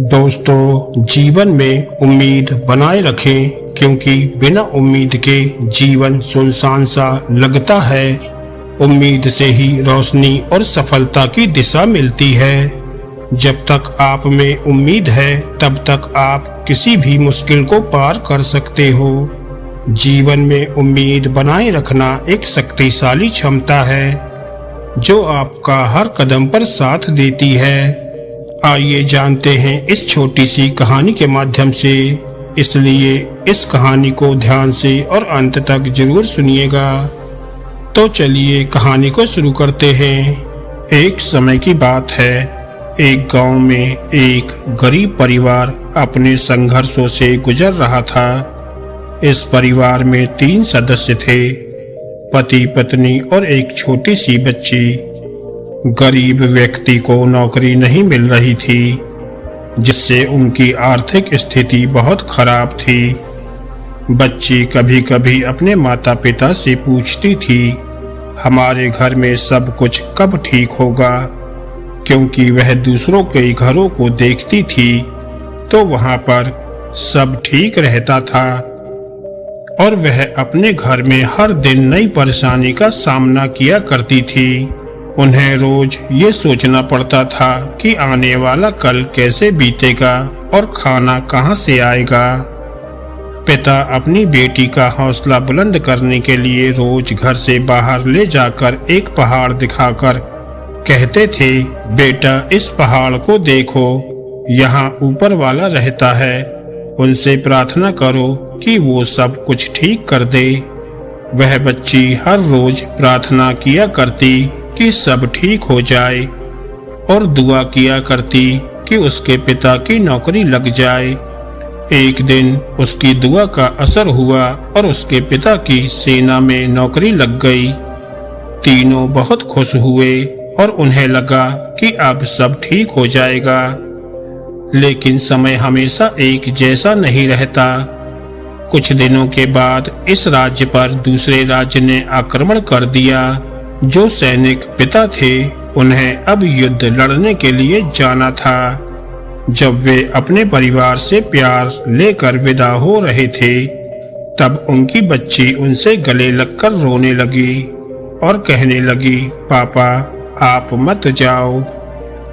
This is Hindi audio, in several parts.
दोस्तों, जीवन में उम्मीद बनाए रखें, क्योंकि बिना उम्मीद के जीवन सुनसान सा लगता है। उम्मीद से ही रोशनी और सफलता की दिशा मिलती है। जब तक आप में उम्मीद है, तब तक आप किसी भी मुश्किल को पार कर सकते हो। जीवन में उम्मीद बनाए रखना एक शक्तिशाली क्षमता है, जो आपका हर कदम पर साथ देती है। आइए जानते हैं इस छोटी सी कहानी के माध्यम से, इसलिए इस कहानी को ध्यान से और अंत तक जरूर सुनिएगा। तो चलिए कहानी को शुरू करते हैं। एक समय की बात है, एक गांव में एक गरीब परिवार अपने संघर्षों से गुजर रहा था। इस परिवार में 3 सदस्य थे, पति, पत्नी और एक छोटी सी बच्ची। गरीब व्यक्ति को नौकरी नहीं मिल रही थी, जिससे उनकी आर्थिक स्थिति बहुत खराब थी। बच्ची कभी कभी अपने माता पिता से पूछती थी, हमारे घर में सब कुछ कब ठीक होगा, क्योंकि वह दूसरों के घरों को देखती थी तो वहां पर सब ठीक रहता था और वह अपने घर में हर दिन नई परेशानी का सामना किया करती थी। उन्हें रोज ये सोचना पड़ता था कि आने वाला कल कैसे बीतेगा और खाना कहां से आएगा। पिता अपनी बेटी का हौसला बुलंद करने के लिए रोज घर से बाहर ले जाकर एक पहाड़ दिखाकर कहते थे, बेटा इस पहाड़ को देखो, यहाँ ऊपर वाला रहता है, उनसे प्रार्थना करो कि वो सब कुछ ठीक कर दे। वह बच्ची हर रोज प्रार्थना किया करती कि सब ठीक हो जाए और दुआ किया करती कि उसके पिता की नौकरी लग जाए। एक दिन उसकी दुआ का असर हुआ और उसके पिता की सेना में नौकरी लग गई। तीनों बहुत खुश हुए और उन्हें लगा कि अब सब ठीक हो जाएगा। लेकिन समय हमेशा एक जैसा नहीं रहता। कुछ दिनों के बाद इस राज्य पर दूसरे राज्य ने आक्रमण कर दिया। जो सैनिक पिता थे, उन्हें अब युद्ध लड़ने के लिए जाना था। जब वे अपने परिवार से प्यार लेकर विदा हो रहे थे, तब उनकी बच्ची उनसे गले लगकर रोने लगी और कहने लगी, पापा आप मत जाओ,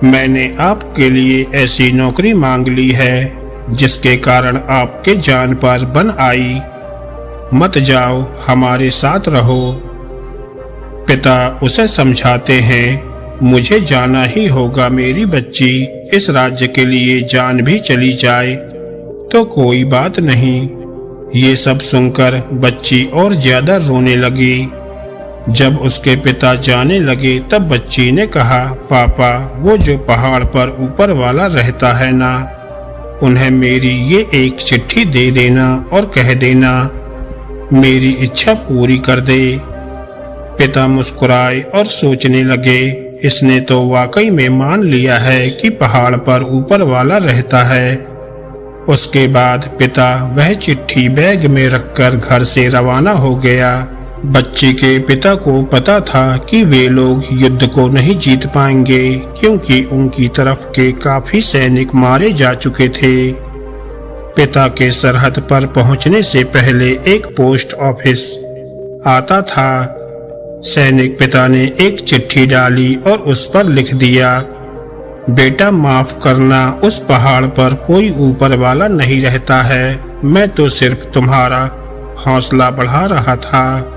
मैंने आपके लिए ऐसी नौकरी मांग ली है जिसके कारण आपके जान पर बन आई। मत जाओ, हमारे साथ रहो। पिता उसे समझाते हैं, मुझे जाना ही होगा। मेरी बच्ची इस राज्य के लिए जान भी चली जाए तो कोई बात नहीं। ये सब सुनकर बच्ची और ज्यादा रोने लगी। जब उसके पिता जाने लगे, तब बच्ची ने कहा, पापा वो जो पहाड़ पर ऊपर वाला रहता है ना, उन्हें मेरी ये एक चिट्ठी दे देना और कह देना मेरी इच्छा पूरी कर दे। पिता मुस्कुराए और सोचने लगे, इसने तो वाकई में मान लिया है कि पहाड़ पर ऊपर वाला रहता है। उसके बाद पिता वह चिट्ठी बैग में रखकर घर से रवाना हो गया। बच्ची के पिता को पता था कि वे लोग युद्ध को नहीं जीत पाएंगे, क्योंकि उनकी तरफ के काफी सैनिक मारे जा चुके थे। पिता के सरहद पर पहुंचने से पहले एक पोस्ट ऑफिस आता था। सैनिक पिता ने एक चिट्ठी डाली और उस पर लिख दिया, बेटा माफ करना, उस पहाड़ पर कोई ऊपर वाला नहीं रहता है, मैं तो सिर्फ तुम्हारा हौसला बढ़ा रहा था।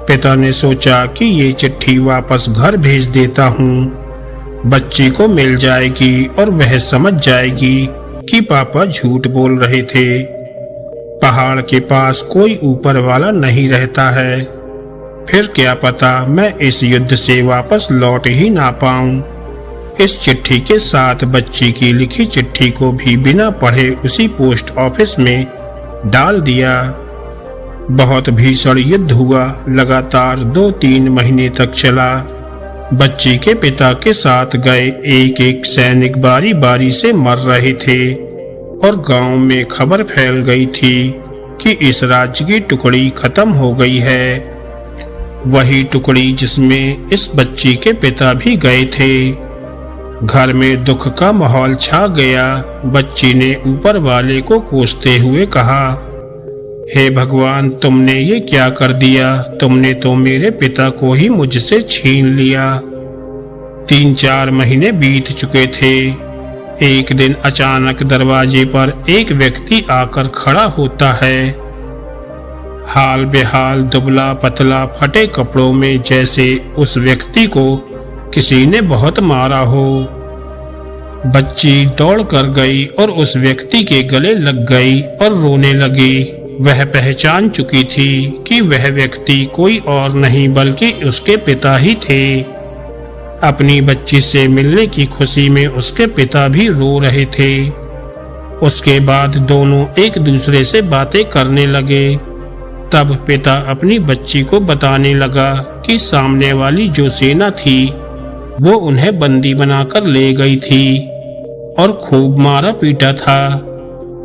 पिता ने सोचा कि ये चिट्ठी वापस घर भेज देता हूँ, बच्ची को मिल जाएगी और वह समझ जाएगी कि पापा झूठ बोल रहे थे। पहाड़ के पास कोई ऊपर वाला नहीं रहता है, फिर क्या पता मैं इस युद्ध से वापस लौट ही ना पाऊं। इस चिट्ठी के साथ बच्ची की लिखी चिट्ठी को भी बिना पढ़े उसी पोस्ट ऑफिस में डाल दिया। बहुत भीषण युद्ध हुआ, लगातार 2-3 महीने तक चला। बच्ची के पिता के साथ गए एक एक सैनिक बारी बारी से मर रहे थे और गांव में खबर फैल गई थी कि इस राज्य की टुकड़ी खत्म हो गई है। वही टुकड़ी जिसमें इस बच्ची के पिता भी गए थे। घर में दुख का माहौल छा गया। बच्ची ने ऊपर वाले को कोसते हुए कहा, हे भगवान, तुमने ये क्या कर दिया? तुमने तो मेरे पिता को ही मुझसे छीन लिया। 3-4 महीने बीत चुके थे। एक दिन अचानक दरवाजे पर एक व्यक्ति आकर खड़ा होता है, हाल बेहाल, दुबला पतला, फटे कपड़ों में, जैसे उस व्यक्ति को किसी ने बहुत मारा हो। बच्ची दौड़ कर गई और उस व्यक्ति के गले लग गई और रोने लगी। वह पहचान चुकी थी कि वह व्यक्ति कोई और नहीं बल्कि उसके पिता ही थे। अपनी बच्ची से मिलने की खुशी में उसके पिता भी रो रहे थे। उसके बाद दोनों एक दूसरे से बातें करने लगे। तब पिता अपनी बच्ची को बताने लगा कि सामने वाली जो सेना थी वो उन्हें बंदी बनाकर ले गई थी और खूब मारा पीटा था।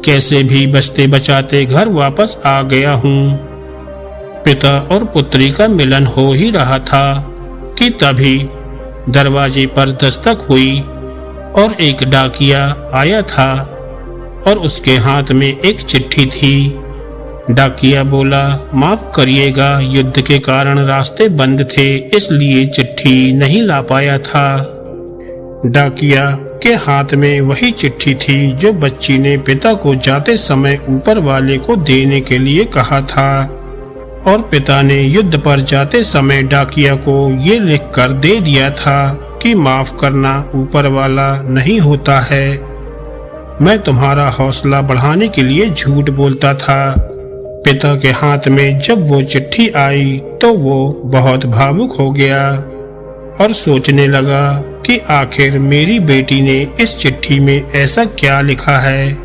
कैसे भी बचते बचाते घर वापस आ गया हूँ। पिता और पुत्री का मिलन हो ही रहा था कि तभी दरवाजे पर दस्तक हुई और एक डाकिया आया था और उसके हाथ में एक चिट्ठी थी। डाकिया बोला, माफ करिएगा, युद्ध के कारण रास्ते बंद थे, इसलिए चिट्ठी नहीं ला पाया था। डाकिया के हाथ में वही चिट्ठी थी जो बच्ची ने पिता को जाते समय ऊपर वाले को देने के लिए कहा था और पिता ने युद्ध पर जाते समय डाकिया को ये लिख कर दे दिया था कि माफ करना ऊपर वाला नहीं होता है। मैं तुम्हारा हौसला बढ़ाने के लिए झूठ बोलता था। पिता के हाथ में जब वो चिट्ठी आई तो वो बहुत भावुक हो गया और सोचने लगा कि आखिर मेरी बेटी ने इस चिट्ठी में ऐसा क्या लिखा है।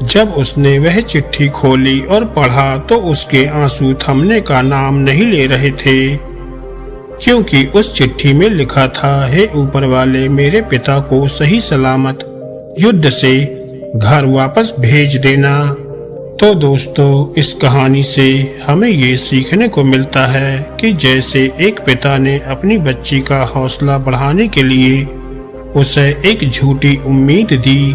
जब उसने वह चिट्ठी खोली और पढ़ा तो उसके आंसू थमने का नाम नहीं ले रहे थे, क्योंकि उस चिट्ठी में लिखा था, हे ऊपर वाले, मेरे पिता को सही सलामत युद्ध से घर वापस भेज देना। तो दोस्तों, इस कहानी से हमें ये सीखने को मिलता है कि जैसे एक पिता ने अपनी बच्ची का हौसला बढ़ाने के लिए उसे एक झूठी उम्मीद दी,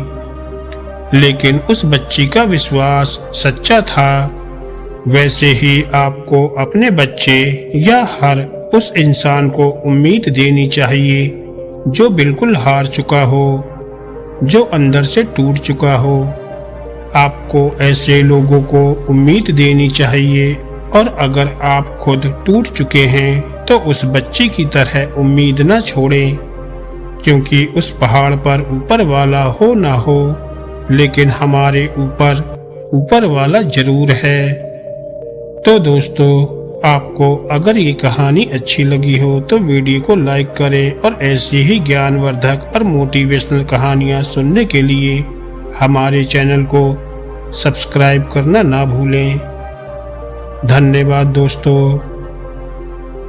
लेकिन उस बच्ची का विश्वास सच्चा था, वैसे ही आपको अपने बच्चे या हर उस इंसान को उम्मीद देनी चाहिए जो बिल्कुल हार चुका हो, जो अंदर से टूट चुका हो। आपको ऐसे लोगों को उम्मीद देनी चाहिए और अगर आप खुद टूट चुके हैं तो उस बच्ची की तरह उम्मीद न छोड़ें, क्योंकि उस पहाड़ पर ऊपर वाला हो ना हो, लेकिन हमारे ऊपर वाला जरूर है। तो दोस्तों, आपको अगर ये कहानी अच्छी लगी हो तो वीडियो को लाइक करें और ऐसी ही ज्ञानवर्धक और मोटिवेशनल कहानियाँ सुनने के लिए हमारे चैनल को सब्सक्राइब करना ना भूलें। धन्यवाद दोस्तों।